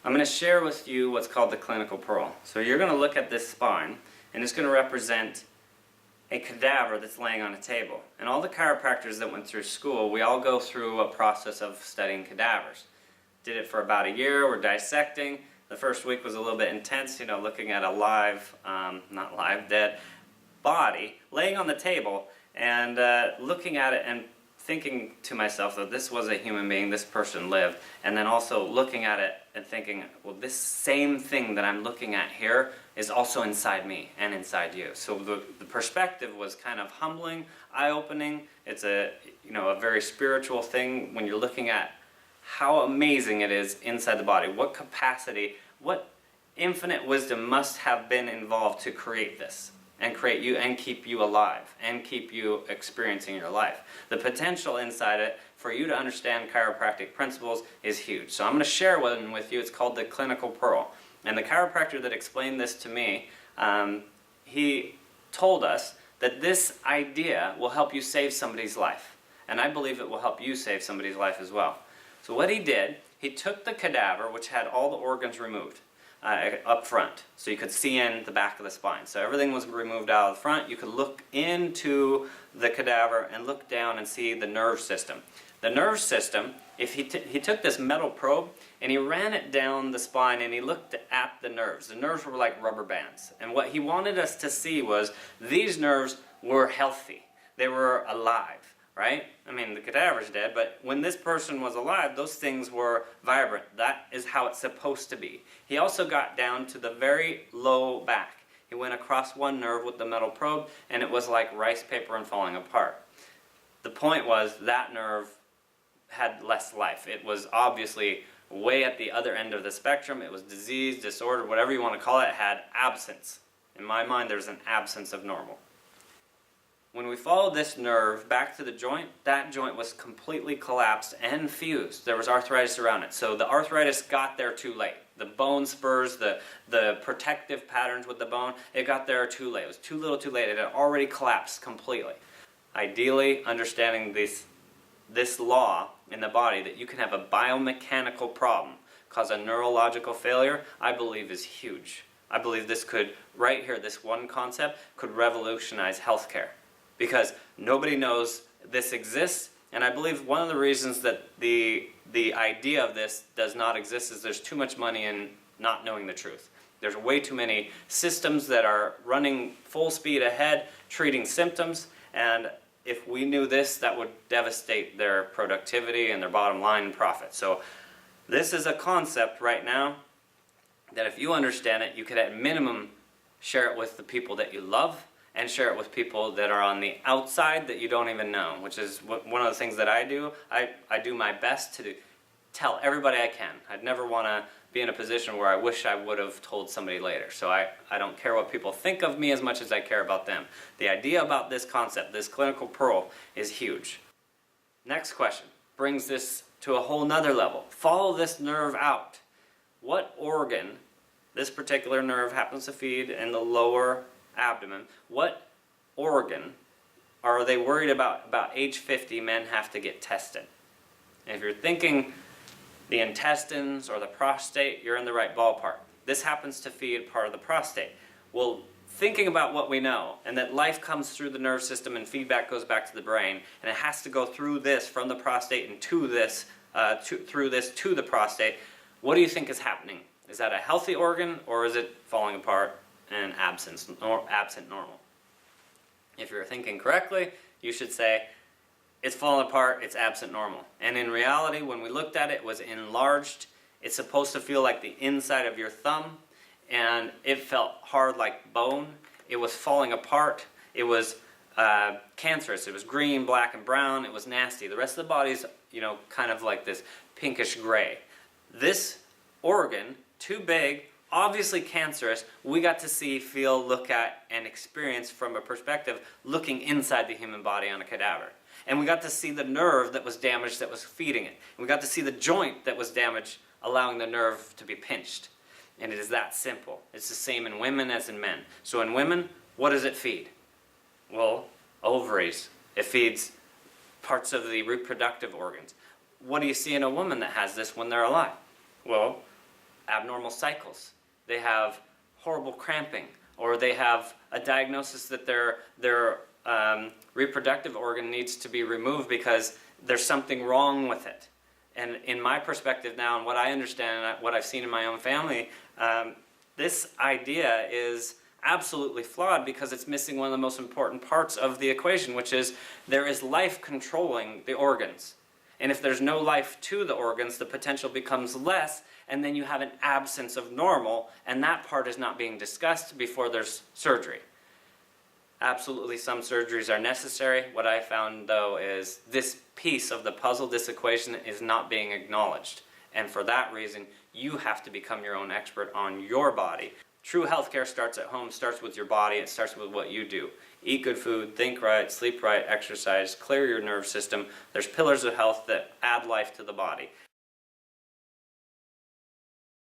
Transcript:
I'm going to share with you what's called the clinical pearl. So you're going to look at this spine, and it's going to represent a cadaver that's laying on a table. And all the chiropractors that went through school, we all go through a process of studying cadavers. Did it for about a year. We're dissecting. The first week was a little bit intense, looking at a live, not live, dead body laying on the table and looking at it and thinking to myself that this was a human being, this person lived, and then also looking at it and thinking, well, this same thing that I'm looking at here is also inside me and inside you. So the perspective was kind of humbling, eye-opening. It's a very spiritual thing when you're looking at how amazing it is inside the body, what capacity, what infinite wisdom must have been involved to create this and create you and keep you alive and keep you experiencing your life. The potential inside it for you to understand chiropractic principles is huge. So I'm going to share one with you. It's called the clinical pearl. And the chiropractor that explained this to me, he told us that this idea will help you save somebody's life. And I believe it will help you save somebody's life as well. So what he did, he took the cadaver, which had all the organs removed, up front, so you could see in the back of the spine. So everything was removed out of the front. You could look into the cadaver and look down and see the nerve system. The nerve system, if he took this metal probe and he ran it down the spine and he looked at the nerves. The nerves were like rubber bands. And what he wanted us to see was these nerves were healthy. They were alive. Right? I mean, the cadaver's dead, but when this person was alive, those things were vibrant. That is how it's supposed to be. He also got down to the very low back. He went across one nerve with the metal probe, and it was like rice paper and falling apart. The point was that nerve had less life. It was obviously way at the other end of the spectrum. It was disease, disorder, whatever you want to call it, had absence. In my mind, there's an absence of normal. When we followed this nerve back to the joint, that joint was completely collapsed and fused. There was arthritis around it. So the arthritis got there too late. The bone spurs, the protective patterns with the bone, it got there too late. It was too little too late. It had already collapsed completely. Ideally, understanding this law in the body that you can have a biomechanical problem cause a neurological failure, I believe is huge. I believe this could, right here, this one concept could revolutionize healthcare. Because nobody knows this exists, and I believe one of the reasons that the idea of this does not exist is there's too much money in not knowing the truth. There's way too many systems that are running full speed ahead, treating symptoms, and if we knew this, that would devastate their productivity and their bottom line profit. So this is a concept right now that if you understand it, you could at minimum share it with the people that you love, and share it with people that are on the outside that you don't even know, which is one of the things that I do. I do my best to tell everybody I can. I'd never want to be in a position where I wish I would have told somebody later. So I don't care what people think of me as much as I care about them. The idea about this concept, this clinical pearl, is huge. Next question brings this to a whole nother level. Follow this nerve out. What organ, this particular nerve happens to feed in the lower abdomen, what organ are they worried about age 50 men have to get tested? And if you're thinking the intestines or the prostate, you're in the right ballpark. This happens to feed part of the prostate. Well, thinking about what we know, and that life comes through the nerve system and feedback goes back to the brain, and it has to go through this from the prostate and to this, through this to the prostate, what do you think is happening? Is that a healthy organ, or is it falling apart and absent normal? If you're thinking correctly, you should say, it's falling apart, it's absent normal. And in reality, when we looked at it, it was enlarged. It's supposed to feel like the inside of your thumb, and it felt hard like bone. It was falling apart. It was cancerous. It was green, black, and brown. It was nasty. The rest of the body's, kind of like this pinkish gray. This organ, too big, obviously cancerous, we got to see, feel, look at, and experience from a perspective looking inside the human body on a cadaver. And we got to see the nerve that was damaged that was feeding it. We got to see the joint that was damaged, allowing the nerve to be pinched. And it is that simple. It's the same in women as in men. So in women, what does it feed? Well, ovaries. It feeds parts of the reproductive organs. What do you see in a woman that has this when they're alive? Well, abnormal cycles, they have horrible cramping, or they have a diagnosis that their reproductive organ needs to be removed because there's something wrong with it. And in my perspective now, and what I understand and what I've seen in my own family, this idea is absolutely flawed because it's missing one of the most important parts of the equation, which is there is life controlling the organs. And if there's no life to the organs, the potential becomes less, and then you have an absence of normal, and that part is not being discussed before there's surgery. Absolutely, some surgeries are necessary. What I found, though, is this piece of the puzzle, this equation, is not being acknowledged. And for that reason, you have to become your own expert on your body. True healthcare starts at home, starts with your body, it starts with what you do. Eat good food, think right, sleep right, exercise, clear your nerve system. There's pillars of health that add life to the body.